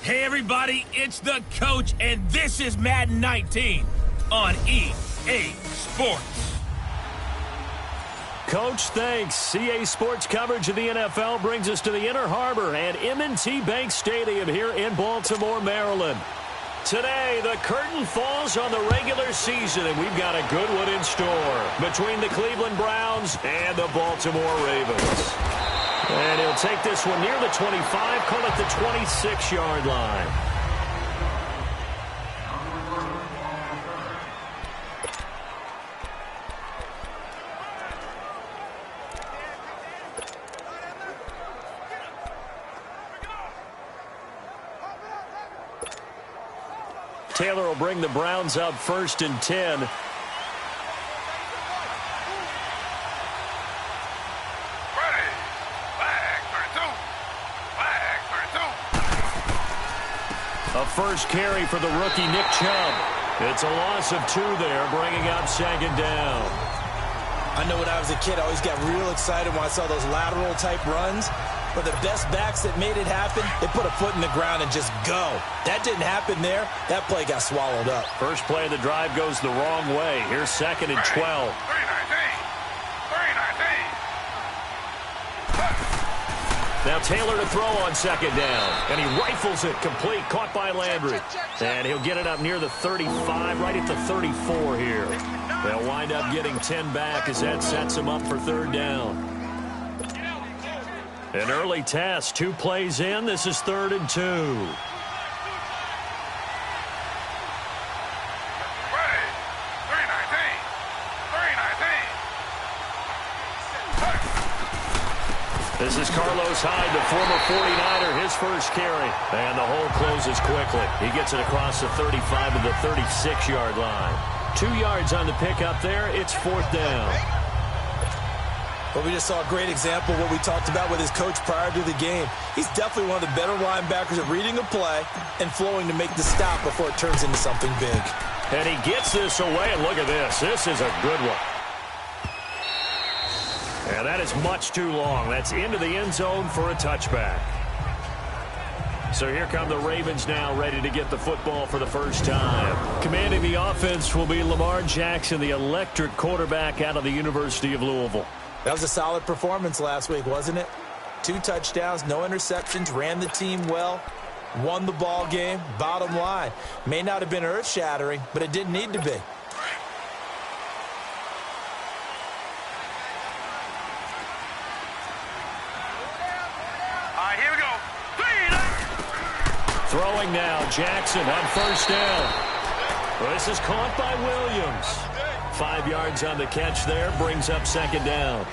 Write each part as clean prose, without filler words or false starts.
Hey everybody, it's the coach, and this is Madden 19 on EA Sports. Coach, thanks. CA Sports coverage of the NFL brings us to the Inner Harbor at M&T Bank Stadium here in Baltimore, Maryland. Today, the curtain falls on the regular season, and we've got a good one in store between the Cleveland Browns and the Baltimore Ravens. And he'll take this one near the 25, call it the 26-yard line. Taylor will bring the Browns up 1st and 10. A first carry for the rookie Nick Chubb. It's a loss of 2 there, bringing up 2nd down. I know when I was a kid, I always got real excited when I saw those lateral-type runs. But the best backs that made it happen, they put a foot in the ground and just go. That didn't happen there. That play got swallowed up. First play of the drive goes the wrong way. Here's 2nd and 12. Now Taylor to throw on 2nd down. And he rifles it complete, caught by Landry. And he'll get it up near the 35, right at the 34 here. They'll wind up getting 10 back as that sets him up for 3rd down. An early test, 2 plays in. This is 3rd and 2. This is Carlos Hyde, the former 49er, his first carry. And the hole closes quickly. He gets it across the 35 to the 36-yard line. 2 yards on the pickup there. It's 4th down. But we just saw a great example of what we talked about with his coach prior to the game. He's definitely one of the better linebackers at reading a play and flowing to make the stop before it turns into something big. And he gets this away, and look at this. This is a good one. And that is much too long. That's into the end zone for a touchback. So here come the Ravens now, ready to get the football for the first time. Commanding the offense will be Lamar Jackson, the electric quarterback out of the University of Louisville. That was a solid performance last week, wasn't it? 2 touchdowns, no interceptions, ran the team well, won the ball game. Bottom line, may not have been earth-shattering, but it didn't need to be. All right, here we go. Throwing now, Jackson on 1st down. This is caught by Williams. 5 yards on the catch there, brings up 2nd down.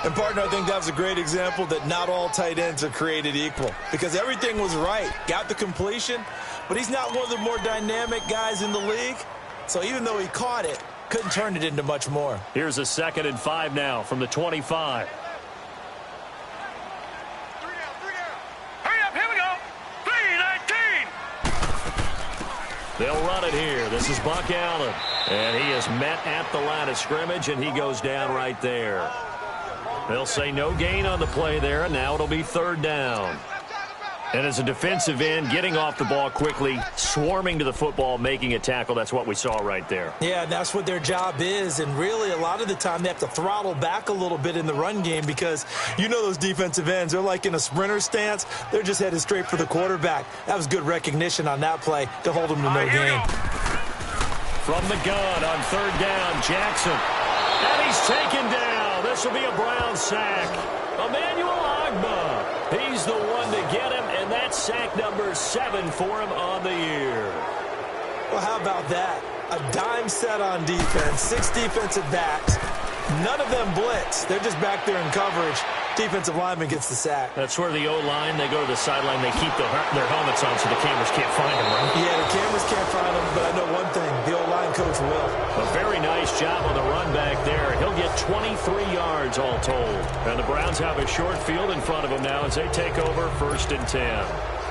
And, partner, I think that was a great example that not all tight ends are created equal. Because everything was right. Got the completion, but he's not one of the more dynamic guys in the league. So even though he caught it, couldn't turn it into much more. Here's a 2nd and 5 now from the 25. They'll run it here. This is Buck Allen. And he is met at the line of scrimmage, and he goes down right there. They'll say no gain on the play there, and now it'll be 3rd down. And as a defensive end, getting off the ball quickly, swarming to the football, making a tackle, that's what we saw right there. Yeah, that's what their job is. And really, a lot of the time, they have to throttle back a little bit in the run game because you know those defensive ends, they're like in a sprinter stance. They're just headed straight for the quarterback. That was good recognition on that play to hold them to no gain. From the gun on 3rd down, Jackson. And he's taken down. This will be a Brown sack. Emmanuel Ogbah. He's the one to get him, and that's sack number 7 for him on the year. Well, how about that? A dime set on defense, 6 defensive backs. None of them blitz. They're just back there in coverage. Defensive lineman gets the sack. That's where the O-line, they go to the sideline, they keep their helmets on so the cameras can't find them, right? Yeah, the cameras can't find them, but I know one thing. The O-line coach will. A very nice job on the run back there. He'll get 23 yards all told. And the Browns have a short field in front of them now as they take over 1st and 10.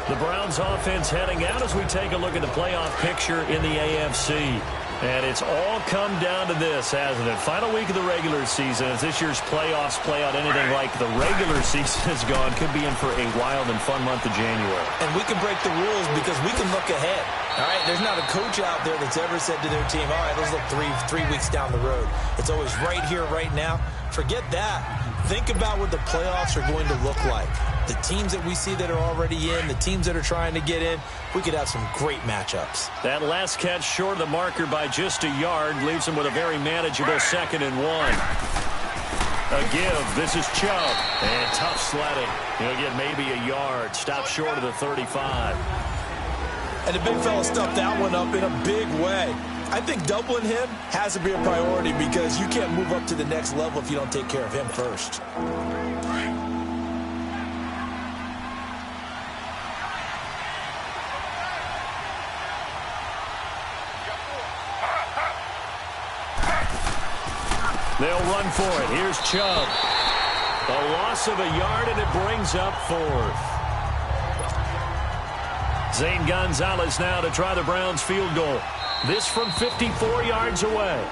The Browns offense heading out as we take a look at the playoff picture in the AFC. And it's all come down to this, hasn't it? Final week of the regular season. As this year's playoffs play out anything like the regular season has gone, could be in for a wild and fun month of January. And we can break the rules because we can look ahead. All right, there's not a coach out there that's ever said to their team, all right, let's look three weeks down the road. It's always right here, right now. Forget that. Think about what the playoffs are going to look like. The teams that we see that are already in, the teams that are trying to get in, we could have some great matchups. That last catch short of the marker by just a yard leaves him with a very manageable 2nd and 1. A give. This is Chubb. And tough sledding. He'll get maybe a yard. Stop short of the 35. And the big fella stuffed that one up in a big way. I think doubling him has to be a priority because you can't move up to the next level if you don't take care of him first. They'll run for it. Here's Chubb. A loss of a yard, and it brings up 4th. Zane Gonzalez now to try the Browns field goal. This from 54 yards away.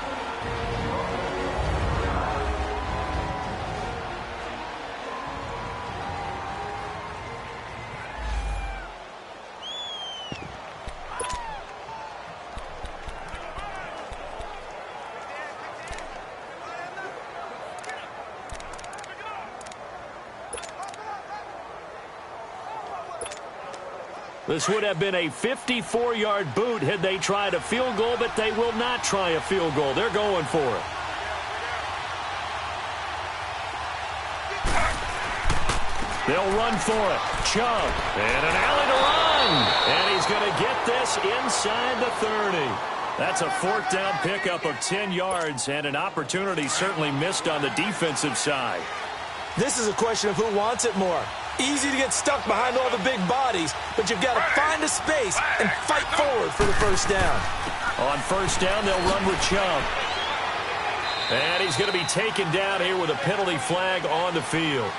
This would have been a 54-yard boot had they tried a field goal, but they will not try a field goal. They're going for it. They'll run for it. Chubb. And an alley to run. And he's going to get this inside the 30. That's a 4th down pickup of 10 yards and an opportunity certainly missed on the defensive side. This is a question of who wants it more. Easy to get stuck behind all the big bodies, but you've got to find a space and fight forward for the 1st down. On 1st down, they'll run with Chubb. And he's going to be taken down here with a penalty flag on the field.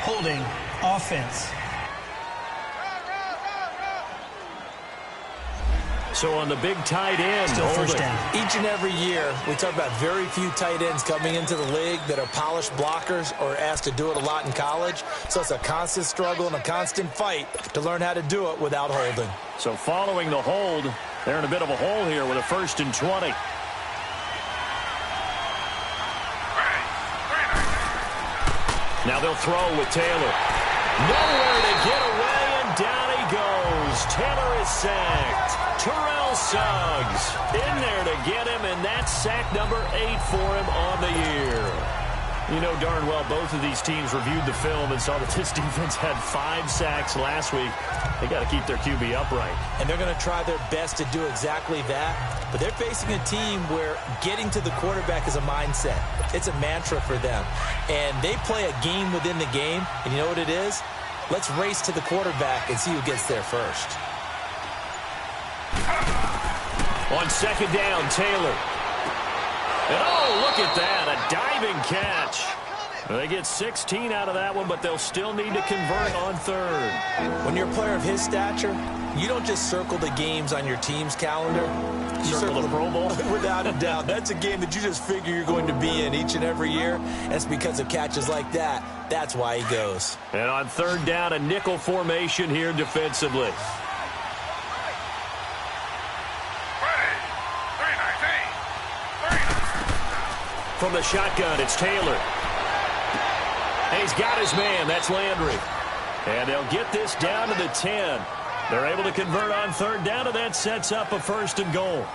Holding offense. So on the big tight end, still 1st down. Each and every year, we talk about very few tight ends coming into the league that are polished blockers or asked to do it a lot in college. So it's a constant struggle and a constant fight to learn how to do it without holding. So following the hold, they're in a bit of a hole here with a 1st and 20. Now they'll throw with Taylor. Nowhere to get away, and down he goes. Taylor is sacked. Terrell Suggs in there to get him, and that's sack number 8 for him on the year. You know darn well both of these teams reviewed the film and saw that this defense had 5 sacks last week. They got to keep their QB upright. And they're going to try their best to do exactly that. But they're facing a team where getting to the quarterback is a mindset. It's a mantra for them. And they play a game within the game. And you know what it is? Let's race to the quarterback and see who gets there first. On 2nd down, Taylor. And oh, look at that, a diving catch. They get 16 out of that one, but they'll still need to convert on 3rd. When you're a player of his stature, you don't just circle the games on your team's calendar. You circle the Pro Bowl? Without a doubt. That's a game that you just figure you're going to be in each and every year. And it's because of catches like that. That's why he goes. And on 3rd down, a nickel formation here defensively. From the shotgun, it's Taylor. And he's got his man. That's Landry. And they'll get this down to the 10. They're able to convert on 3rd down, and that sets up a 1st and goal.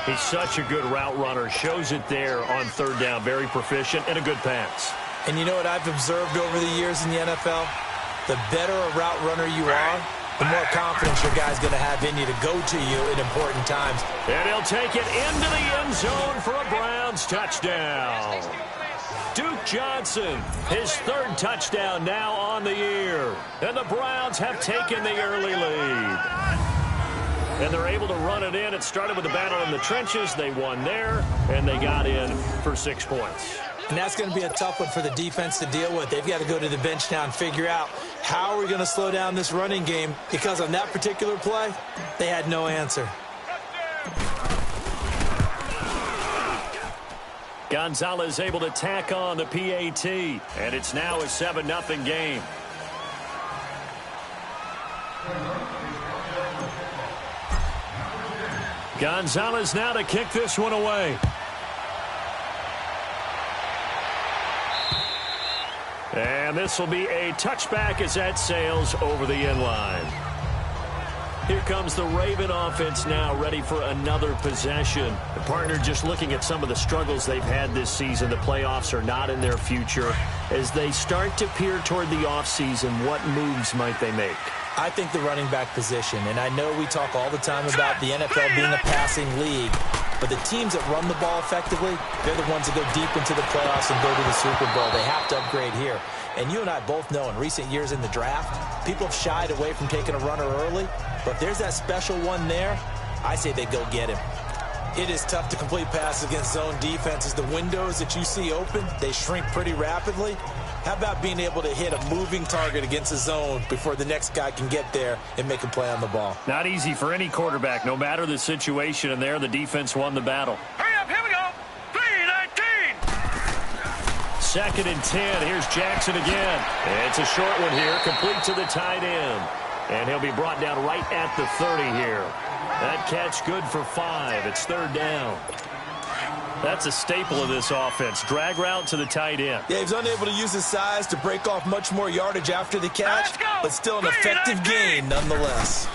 He's such a good route runner. Shows it there on 3rd down. Very proficient and a good pass. And you know what I've observed over the years in the NFL? The better a route runner you are, the more confidence your guy's going to have in you to go to you in important times. And he'll take it into the end zone for a Browns touchdown. Duke Johnson, his 3rd touchdown now on the year. And the Browns have taken the early lead. And they're able to run it in. It started with the battle in the trenches. They won there, and they got in for 6 points. And that's going to be a tough one for the defense to deal with. They've got to go to the bench now and figure out how are we going to slow down this running game, because on that particular play, they had no answer. Gonzalez able to tack on the PAT, and it's now a 7-0 game. Gonzalez now to kick this one away. And this will be a touchback as that sails over the end line. Here comes the Raven offense now, ready for another possession. The partner just looking at some of the struggles they've had this season. The playoffs are not in their future. As they start to peer toward the offseason, what moves might they make? I think the running back position, and I know we talk all the time about the NFL being a passing league, but the teams that run the ball effectively, they're the ones that go deep into the playoffs and go to the Super Bowl. They have to upgrade here. And you and I both know in recent years in the draft, people have shied away from taking a runner early, but if there's that special one there, I say they go get him. It is tough to complete passes against zone defenses. The windows that you see open, they shrink pretty rapidly. How about being able to hit a moving target against a zone before the next guy can get there and make a play on the ball? Not easy for any quarterback, no matter the situation, and there the defense won the battle. Hurry up, here we go. 3-19. 2nd and 10. Here's Jackson again. It's a short one here, complete to the tight end. And he'll be brought down right at the 30 here. That catch good for 5. It's 3rd down. That's a staple of this offense. Drag route to the tight end. Yeah, he's unable to use his size to break off much more yardage after the catch, but still an effective gain nonetheless.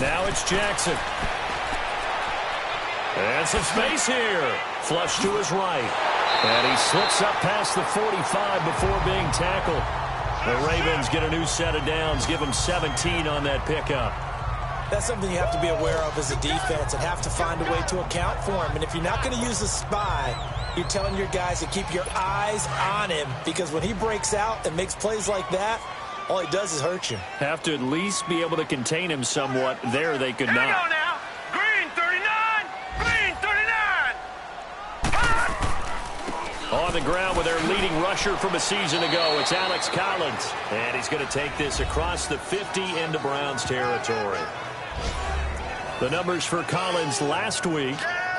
Now it's Jackson. And some space here. Flush to his right. And he slips up past the 45 before being tackled. The Ravens get a new set of downs, give them 17 on that pickup. That's something you have to be aware of as a defense and have to find a way to account for him. And if you're not going to use a spy, you're telling your guys to keep your eyes on him, because when he breaks out and makes plays like that, all he does is hurt you. Have to at least be able to contain him somewhat. There they could not. Here we go now. Green 39. Green 39. On the ground with their leading rusher from a season ago, it's Alex Collins. And he's going to take this across the 50 into Browns territory. The numbers for Collins last week: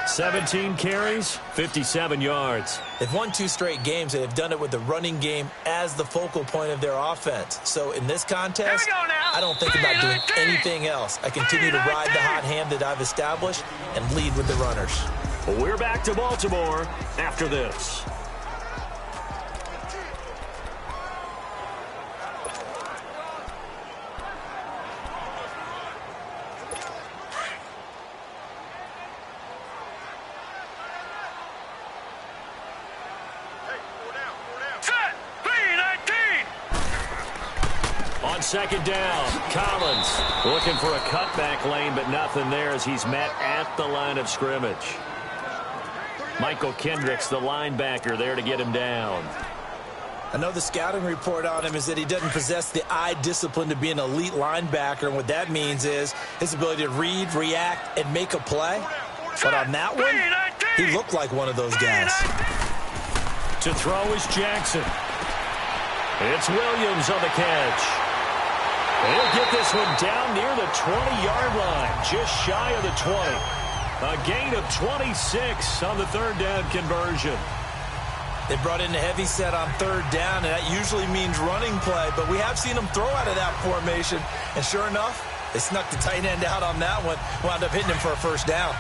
17 carries, 57 yards. They've won 2 straight games, and they've done it with the running game as the focal point of their offense. So in this contest, I don't think about doing anything else. I continue to ride the hot hand that I've established and lead with the runners. We're back to Baltimore after this. On 2nd down, Collins looking for a cutback lane, but nothing there as he's met at the line of scrimmage. Michael Kendricks, the linebacker, there to get him down. I know the scouting report on him is that he doesn't possess the eye discipline to be an elite linebacker, and what that means is his ability to read, react, and make a play. But on that one, he looked like one of those guys. To throw is Jackson. It's Williams on the catch. He'll get this one down near the 20-yard line, just shy of the 20. A gain of 26 on the 3rd down conversion. They brought in a heavy set on 3rd down, and that usually means running play, but we have seen them throw out of that formation, and sure enough, they snuck the tight end out on that one, wound up hitting him for a 1st down.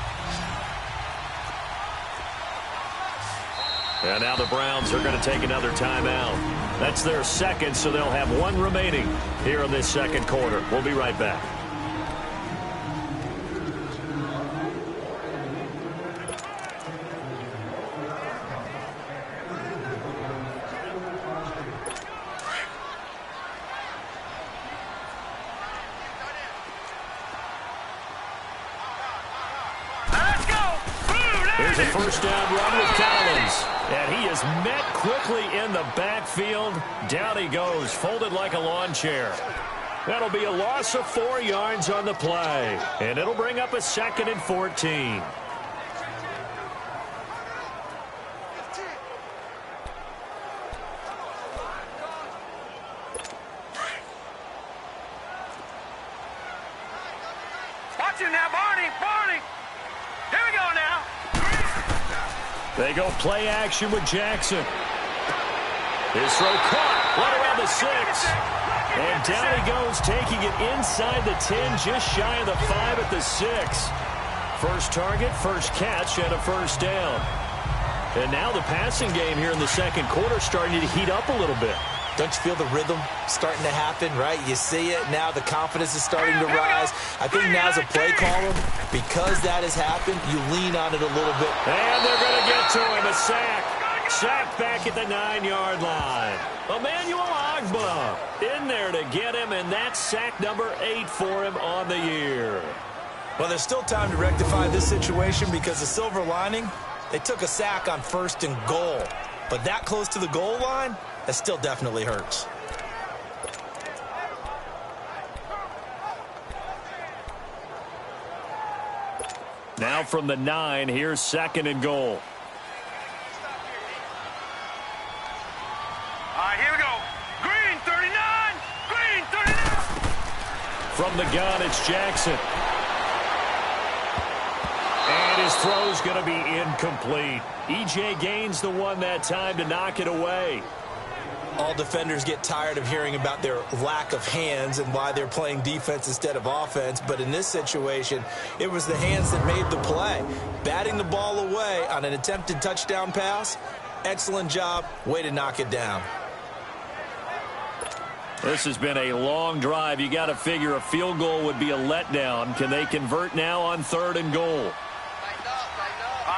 And now the Browns are going to take another timeout. That's their 2nd, so they'll have 1 remaining here in this 2nd quarter. We'll be right back. Here's a 1st down run with Collins. And he is met quickly in the backfield. Down he goes, folded like a lawn chair. That'll be a loss of 4 yards on the play. And it'll bring up a 2nd and 14. They go play action with Jackson. His throw caught right around the 6. And down he goes, taking it inside the 10, just shy of the 5 at the 6. First target, first catch, and a first down. And now the passing game here in the second quarter starting to heat up a little bit. Don't you feel the rhythm starting to happen, right? You see it now. The confidence is starting to rise. I think now as a play caller, because that has happened, you lean on it a little bit. And they're going to get to him. A sack. Sack back at the 9-yard line. Emmanuel Agba in there to get him, and that's sack number 8 for him on the year. Well, there's still time to rectify this situation because the silver lining, they took a sack on 1st and goal. But that close to the goal line, that still definitely hurts. Now from the 9, here's 2nd and goal. Here we go. Green 39. Green 39. From the gun, it's Jackson. And his throw's going to be incomplete. E.J. gains the one that time to knock it away. All defenders get tired of hearing about their lack of hands and why they're playing defense instead of offense. But in this situation, it was the hands that made the play. Batting the ball away on an attempted touchdown pass, excellent job. Way to knock it down. This has been a long drive. You got to figure a field goal would be a letdown. Can they convert now on 3rd and goal?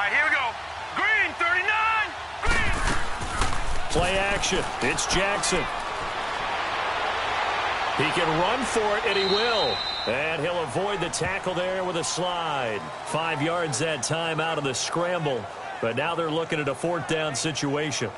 Here we go. Green 39. Green. Play action. It's Jackson. He can run for it, and he will. And he'll avoid the tackle there with a slide. 5 yards that time out of the scramble. But now they're looking at a 4th down situation.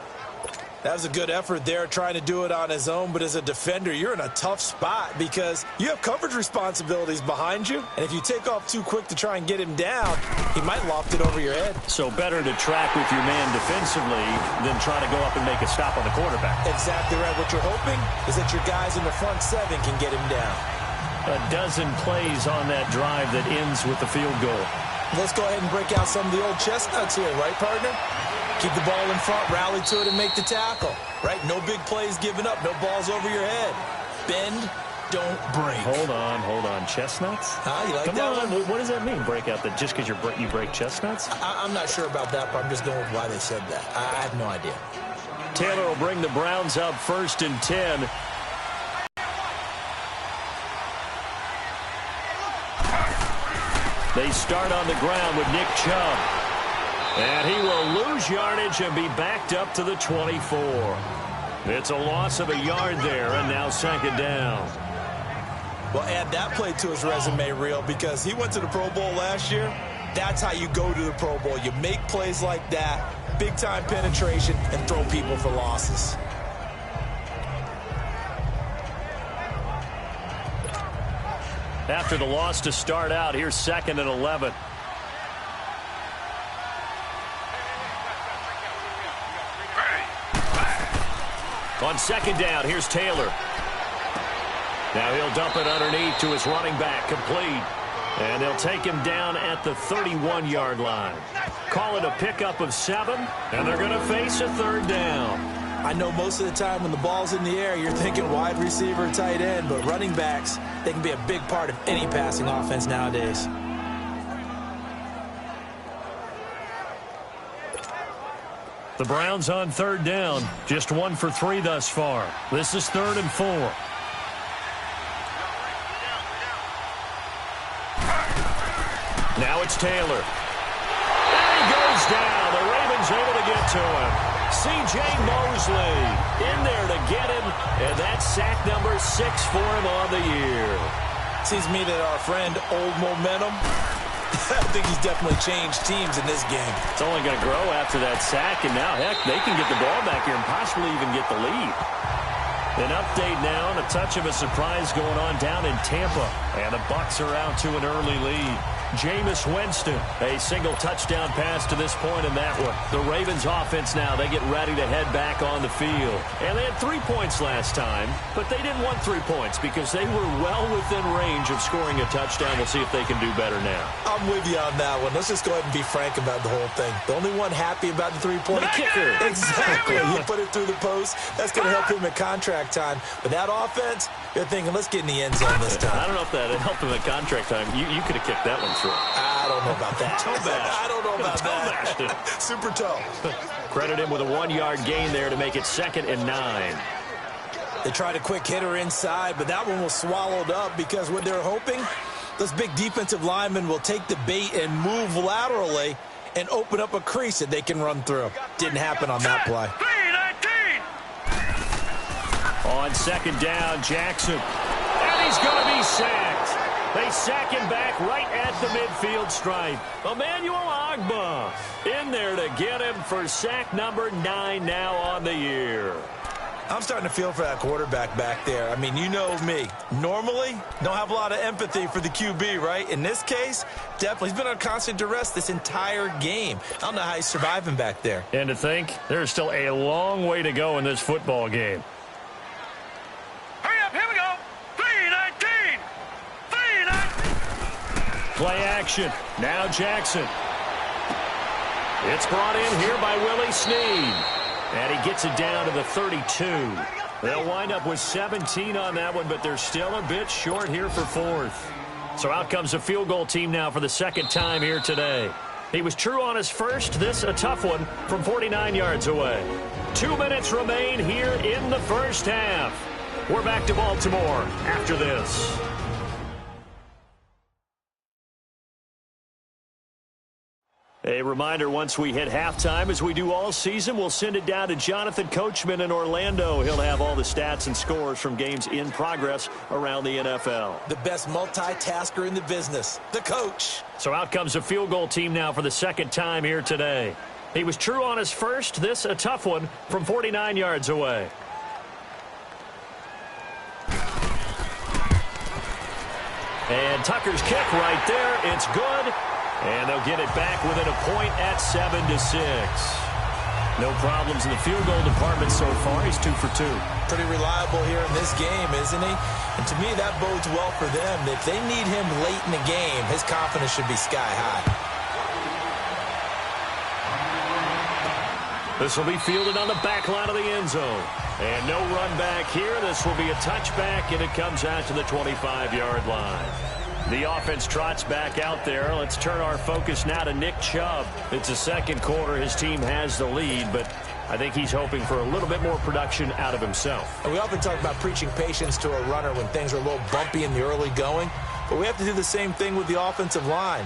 That was a good effort there trying to do it on his own, but as a defender, you're in a tough spot because you have coverage responsibilities behind you, and if you take off too quick to try and get him down, he might loft it over your head. So better to track with your man defensively than try to go up and make a stop on the quarterback. Exactly right. What you're hoping is that your guys in the front 7 can get him down. A dozen plays on that drive that ends with the field goal. Let's go ahead and break out some of the old chestnuts here, right, partner? Keep the ball in front, rally to it, and make the tackle. Right? No big plays given up. No balls over your head. Bend, don't break. Hold on. Chestnuts? You like Come that on. one? What does that mean, break out? That just because you break chestnuts? I'm not sure about that, but I'm just going with why they said that. I have no idea. Taylor will bring the Browns up 1st and 10. They start on the ground with Nick Chubb. And he will lose yardage and be backed up to the 24. It's a loss of a yard there, and now 2nd down. Well, add that play to his resume reel because he went to the Pro Bowl last year. That's how you go to the Pro Bowl. You make plays like that, big-time penetration, and throw people for losses. After the loss to start out, here's 2nd and 11. On 2nd down, here's Taylor. Now he'll dump it underneath to his running back, complete. And they'll take him down at the 31-yard line. Call it a pickup of 7, and they're going to face a 3rd down. I know most of the time when the ball's in the air, you're thinking wide receiver, tight end, but running backs, they can be a big part of any passing offense nowadays. The Browns on 3rd down, just 1 for 3 thus far. This is 3rd and 4. Now it's Taylor. And he goes down. The Ravens able to get to him. C.J. Mosley in there to get him, and that's sack number 6 for him on the year. Seems to me that our friend Old Momentum, I think he's definitely changed teams in this game. It's only going to grow after that sack, and now, heck, they can get the ball back here and possibly even get the lead. An update now, and a touch of a surprise going on down in Tampa, and the Bucs are out to an early lead. Jameis Winston. A single touchdown pass to this point in that one. The Ravens offense now, they get ready to head back on the field. And they had 3 points last time, but they didn't want 3 points because they were well within range of scoring a touchdown. We'll see if they can do better now. I'm with you on that one. Let's just go ahead and be frank about the whole thing. The only one happy about the three-point kicker. Exactly. He put it through the post. That's going to help him at contract time. But that offense, you're thinking, let's get in the end zone this time. I don't know if that helped him at contract time. You could have kicked that one through. I don't know about that. Toe bash. I don't know about that. Super toe. Credit him with a 1-yard gain there to make it 2nd and 9. They tried a quick hitter inside, but that one was swallowed up because what they're hoping, those big defensive linemen will take the bait and move laterally and open up a crease that they can run through. Didn't happen on that play. On 2nd down, Jackson. And he's going to be sacked. They sack him back right at the midfield stripe. Emmanuel Ogbah in there to get him for sack number 9 now on the year. I'm starting to feel for that quarterback back there. I mean, you know me. Normally, don't have a lot of empathy for the QB, right? In this case, definitely. He's been on constant duress this entire game. I don't know how he's surviving back there. And to think, there's still a long way to go in this football game. Hurry up, here we go. 3-19. 3-19. Play action. Now Jackson. It's brought in here by Willie Snead. And he gets it down to the 32. They'll wind up with 17 on that one, but they're still a bit short here for 4th. So out comes the field goal team now for the 2nd time here today. He was true on his first. This a tough one from 49 yards away. 2 minutes remain here in the first half. We're back to Baltimore after this. A reminder, once we hit halftime, as we do all season, we'll send it down to Jonathan Coachman in Orlando. He'll have all the stats and scores from games in progress around the NFL. The best multitasker in the business, the coach. So out comes the field goal team now for the 2nd time here today. He was true on his first. This a tough one from 49 yards away. And Tucker's kick right there. It's good. And they'll get it back within a point at 7-6. No problems in the field goal department so far. He's 2 for 2. Pretty reliable here in this game, isn't he? And to me, that bodes well for them. If they need him late in the game, his confidence should be sky high. This will be fielded on the back line of the end zone. And no run back here. This will be a touchback, and it comes out to the 25-yard line. The offense trots back out there. Let's turn our focus now to Nick Chubb. It's the 2nd quarter. His team has the lead, but I think he's hoping for a little bit more production out of himself. And we often talk about preaching patience to a runner when things are a little bumpy in the early going, but we have to do the same thing with the offensive line.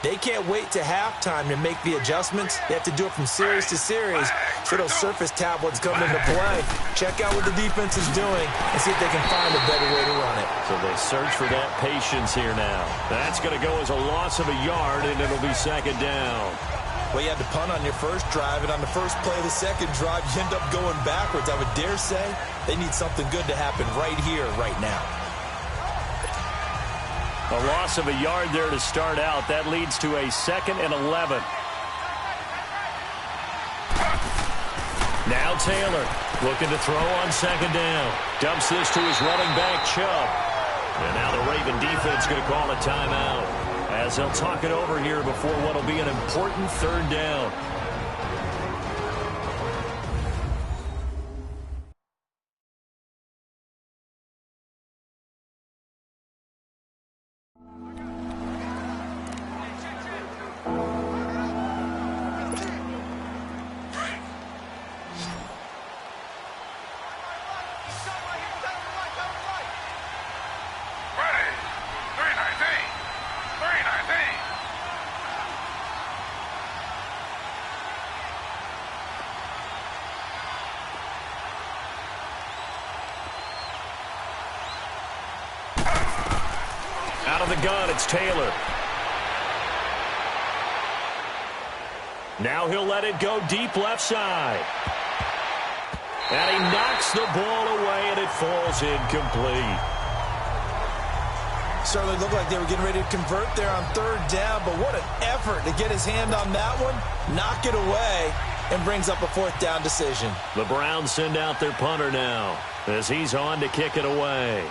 They can't wait to halftime to make the adjustments. They have to do it from series to series so those surface tablets come into play. Check out what the defense is doing and see if they can find a better way to run it. So they search for that patience here now. That's going to go as a loss of a yard, and it'll be 2nd down. Well, you had to punt on your first drive, and on the first play of the second drive, you end up going backwards. I would dare say they need something good to happen right here, right now. A loss of a yard there to start out. That leads to a 2nd and 11. Now Taylor looking to throw on 2nd down. Dumps this to his running back, Chubb. And now the Raven defense going to call a timeout as they'll talk it over here before what will be an important 3rd down. Out of the gun, it's Taylor. Now he'll let it go deep left side. And he knocks the ball away, and it falls incomplete. Certainly looked like they were getting ready to convert there on third down, but what an effort to get his hand on that one, knock it away, and brings up a fourth down decision. The Browns send out their punter now as he's on to kick it away.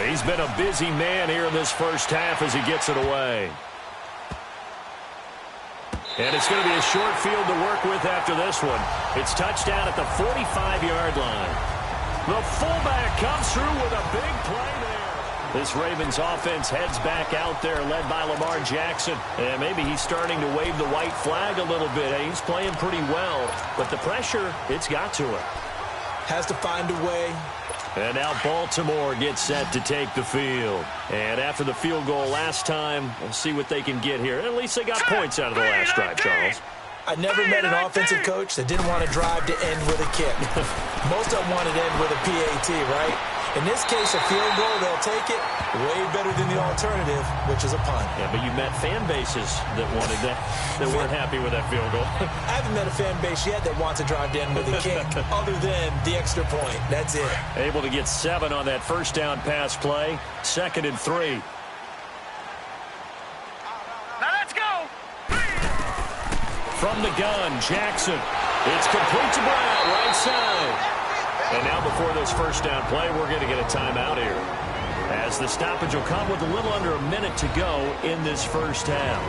He's been a busy man here in this first half as he gets it away. And it's going to be a short field to work with after this one. It's touchdown at the 45-yard line. The fullback comes through with a big play there. This Ravens offense heads back out there, led by Lamar Jackson. And maybe he's starting to wave the white flag a little bit. He's playing pretty well, but the pressure, it's got to him. Has to find a way. And now Baltimore gets set to take the field. And after the field goal last time, we'll see what they can get here. At least they got points out of the last drive, Charles. I never met an offensive coach that didn't want to drive to end with a kick. Most of them wanted to end with a PAT, right? In this case, a field goal, they'll take it. Way better than the alternative, which is a punt. Yeah, but you met fan bases that wanted that, that weren't happy with that field goal. I haven't met a fan base yet that wants to drive to end with a kick other than the extra point. That's it. Able to get 7 on that first down pass play. 2nd and 3. Now let's go. From the gun, Jackson. It's complete to Brown, right side. And now before this first down play, we're going to get a timeout here, as the stoppage will come with a little under a minute to go in this first half.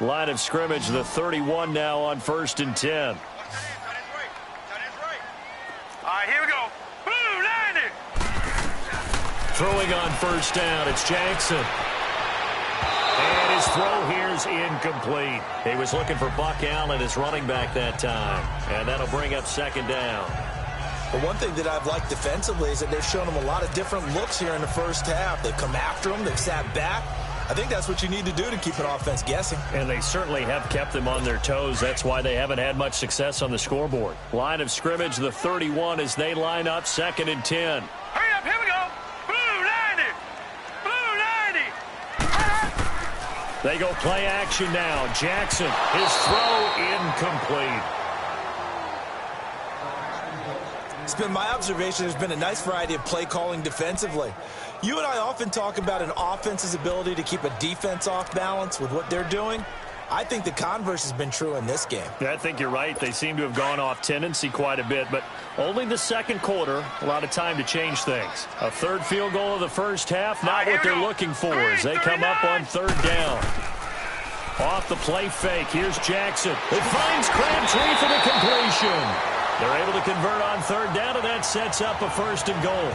Line of scrimmage, the 31 now on 1st and 10. All right, here we go. Boom, landed. Throwing on first down, it's Jackson. And his throw here's incomplete. He was looking for Buck Allen as running back that time. And that'll bring up 2nd down. But one thing that I've liked defensively is that they've shown him a lot of different looks here in the first half. They've come after him. They've sat back. I think that's what you need to do to keep an offense guessing. And they certainly have kept them on their toes. That's why they haven't had much success on the scoreboard. Line of scrimmage, the 31 as they line up 2nd and 10. Hurry up, here we go. Blue 90. Blue 90. They go play action now. Jackson, his throw incomplete. It's been my observation there's been a nice variety of play calling defensively. You and I often talk about an offense's ability to keep a defense off balance with what they're doing. I think the converse has been true in this game. I think you're right. They seem to have gone off tendency quite a bit, but only the second quarter, a lot of time to change things. A 3rd field goal of the first half, not what they're looking for as they come up on 3rd down. Off the play fake, here's Jackson. It finds Crabtree for the completion. They're able to convert on 3rd down, and that sets up a 1st and goal.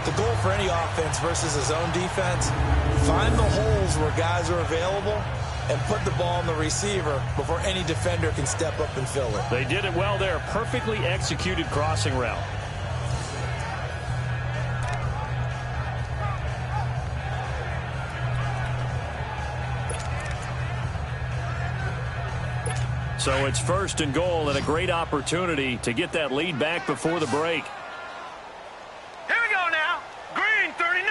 The goal for any offense versus his own defense, find the holes where guys are available and put the ball in the receiver before any defender can step up and fill it. They did it well there. Perfectly executed crossing route. So it's 1st and goal and a great opportunity to get that lead back before the break. Here we go now. Green 39.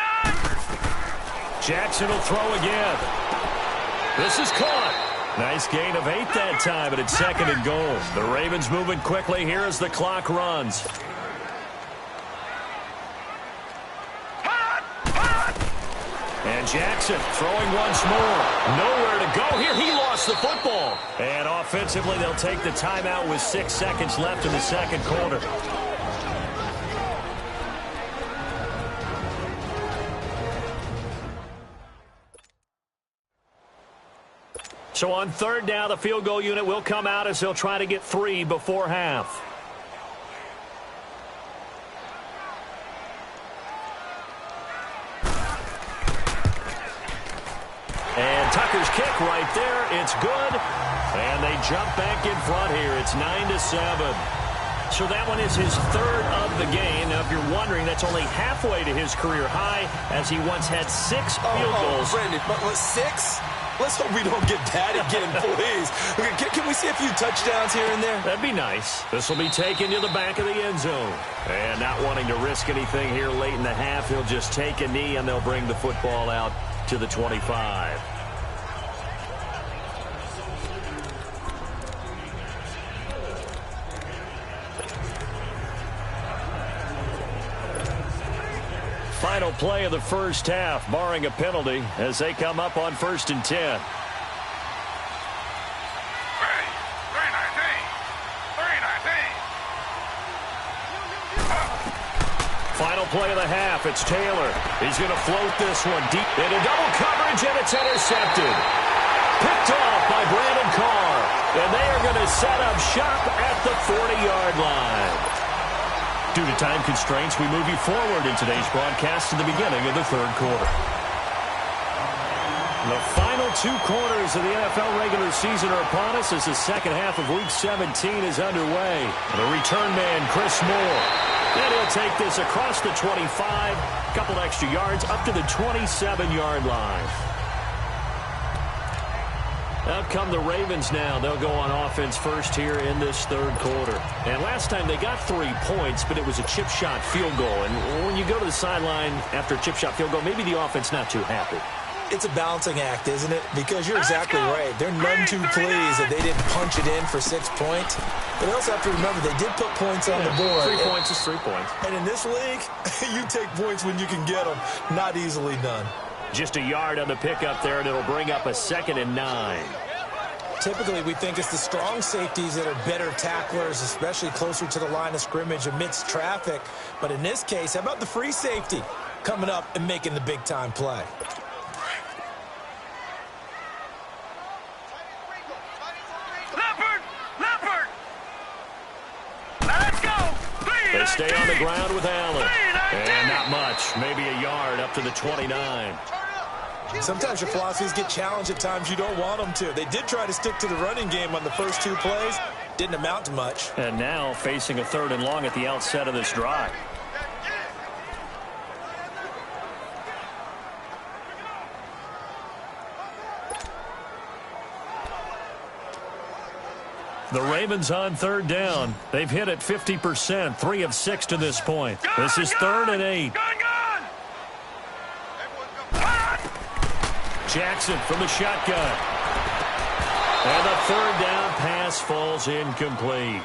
Jackson will throw again. This is caught. Nice gain of 8 that time, but it's 2nd and goal. The Ravens moving quickly here as the clock runs. And Jackson throwing once more. Nowhere to go here. He lost the football. And offensively, they'll take the timeout with 6 seconds left in the second quarter. So on 3rd down, the field goal unit will come out as they'll try to get 3 before half. And Tucker's kick right there. It's good. And they jump back in front here. It's 9-7. So that one is his 3rd of the game. Now, if you're wondering, that's only halfway to his career high, as he once had 6 field goals. Brandon, but was 6? Let's hope we don't get that again, please. Can we see a few touchdowns here and there? That'd be nice. This will be taken to the back of the end zone. And not wanting to risk anything here late in the half, he'll just take a knee, and they'll bring the football out to the 25. Final play of the first half, barring a penalty, as they come up on 1st and 10. Final play of the half, it's Taylor. He's going to float this one deep into double coverage, and it's intercepted. Picked off by Brandon Carr, and they are going to set up shop at the 40-yard line. Due to time constraints, we move you forward in today's broadcast to the beginning of the third quarter. The final 2 quarters of the NFL regular season are upon us as the second half of Week 17 is underway. The return man, Chris Moore. And he'll take this across the 25, a couple extra yards, up to the 27-yard line. Out come the Ravens now. They'll go on offense first here in this third quarter. And last time they got 3 points, but it was a chip shot field goal. And when you go to the sideline after a chip shot field goal, maybe the offense not too happy. It's a balancing act, isn't it? Because you're exactly right. They're none too pleased that they didn't punch it in for 6 points. But they also have to remember they did put points on the board. 3 points is 3 points. And in this league, you take points when you can get them. Not easily done. Just a yard on the pickup there, and it'll bring up a 2nd and 9. Typically, we think it's the strong safeties that are better tacklers, especially closer to the line of scrimmage amidst traffic. But in this case, how about the free safety coming up and making the big-time play? They stay on the ground with Allen. And not much. Maybe a yard up to the 29. Sometimes your philosophies get challenged at times you don't want them to. They did try to stick to the running game on the first 2 plays. Didn't amount to much. And now facing a 3rd and long at the outset of this drive. The Ravens on 3rd down. They've hit it 50%, 3 of 6 to this point. This is 3rd and 8. Jackson from the shotgun. And the 3rd down pass falls incomplete.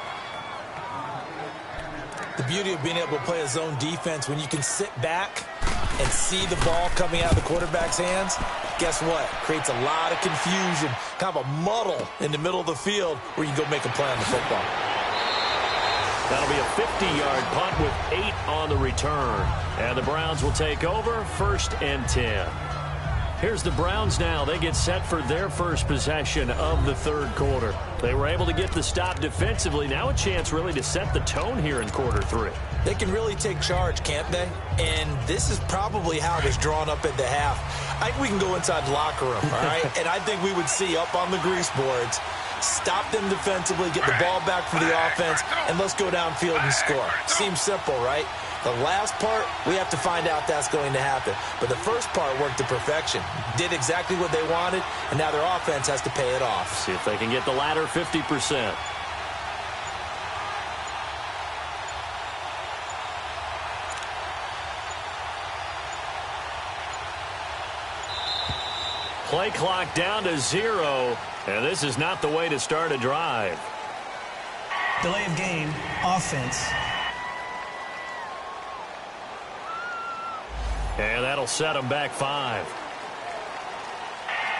The beauty of being able to play a zone defense when you can sit back and see the ball coming out of the quarterback's hands, guess what? Creates a lot of confusion, kind of a muddle in the middle of the field where you can go make a play on the football. That'll be a 50-yard punt with 8 on the return. And the Browns will take over 1st and 10. Here's the Browns now. They get set for their first possession of the third quarter. They were able to get the stop defensively. Now a chance really to set the tone here in quarter 3. They can really take charge, can't they? And this is probably how it was drawn up at the half. I think we can go inside the locker room, all right? And I think we would see up on the grease boards, stop them defensively, get the ball back for the offense, and let's go downfield and score. Seems simple, right? The last part, we have to find out that's going to happen. But the first part worked to perfection. Did exactly what they wanted, and now their offense has to pay it off. See if they can get the latter 50%. Play clock down to 0, and this is not the way to start a drive. Delay of game, offense. And that'll set them back 5.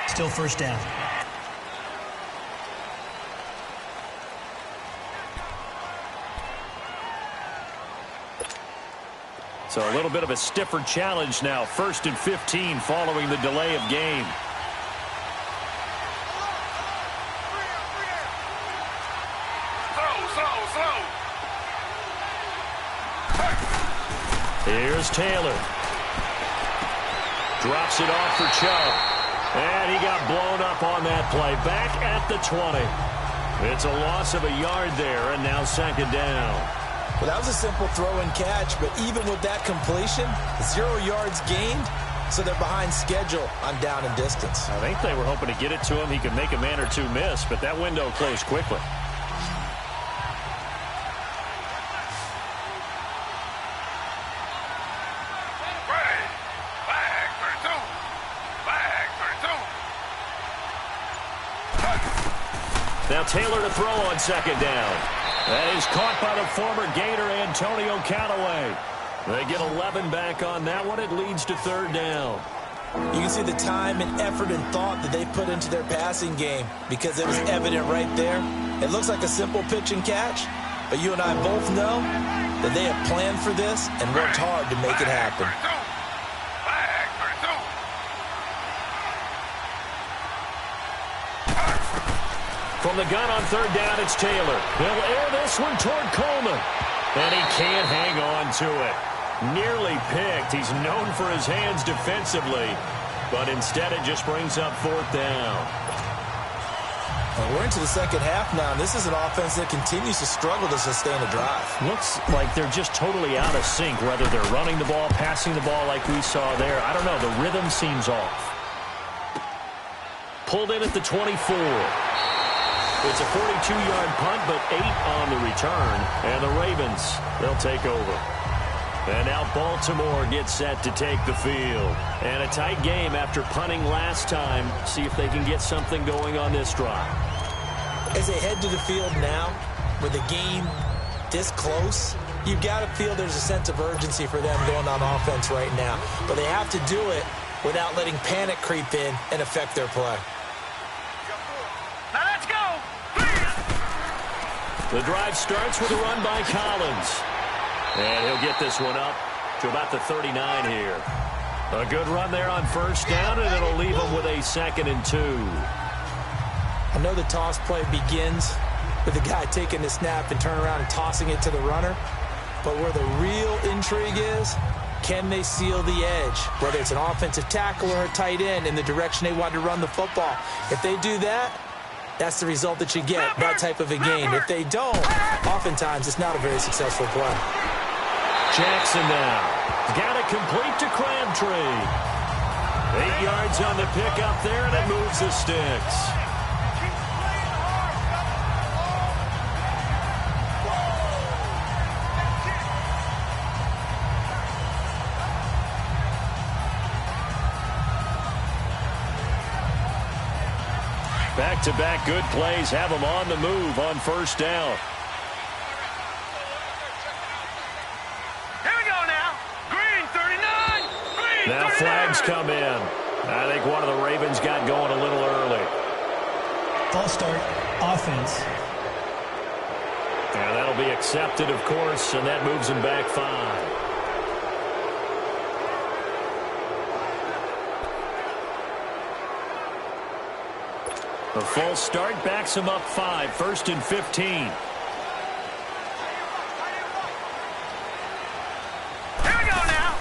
Still first down. So a little bit of a stiffer challenge now. 1st and 15 following the delay of game. Here's Taylor. Drops it off for Chubb. And he got blown up on that play. Back at the 20. It's a loss of a yard there, and now 2nd down. Well, that was a simple throw and catch, but even with that completion, 0 yards gained, so they're behind schedule on down and distance. I think they were hoping to get it to him. He could make a man or two miss, but that window closed quickly. Now Taylor to throw on second down. That is caught by the former Gator Antonio Callaway. They get 11 back on that one. It leads to third down. You can see the time and effort and thought that they put into their passing game because it was evident right there. It looks like a simple pitch and catch, but you and I both know that they have planned for this and worked hard to make it happen. From the gun on third down, it's Taylor. He'll air this one toward Coleman. And he can't hang on to it. Nearly picked. He's known for his hands defensively. But instead, it just brings up fourth down. Well, we're into the second half now, and this is an offense that continues to struggle to sustain a drive. Looks like they're just totally out of sync, whether they're running the ball, passing the ball like we saw there. I don't know. The rhythm seems off. Pulled in at the 24. It's a 42-yard punt, but 8 on the return. And the Ravens, they'll take over. And now Baltimore gets set to take the field. And a tight game after punting last time. See if they can get something going on this drive. As they head to the field now, with the game this close, you've got to feel there's a sense of urgency for them going on offense right now. But they have to do it without letting panic creep in and affect their play. The drive starts with a run by Collins. And he'll get this one up to about the 39 here. A good run there on first down, and it'll leave him with a 2nd and 2. I know the toss play begins with the guy taking the snap and turning around and tossing it to the runner. But where the real intrigue is, can they seal the edge? Whether it's an offensive tackle or a tight end in the direction they want to run the football. If they do that, that's the result that you get, that type of a game. If they don't, oftentimes it's not a very successful play. Jackson now. Got it complete to Crabtree. 8 yards on the pickup there, and it moves the sticks. Back-to-back good plays have them on the move on first down. Here we go now. Green 39. Green Now 39. flags come in. I think one of the Ravens got going a little early. False start, offense. And that'll be accepted, of course, and that moves them back 5. The false start backs him up 5, 1st and 15. Here we go now.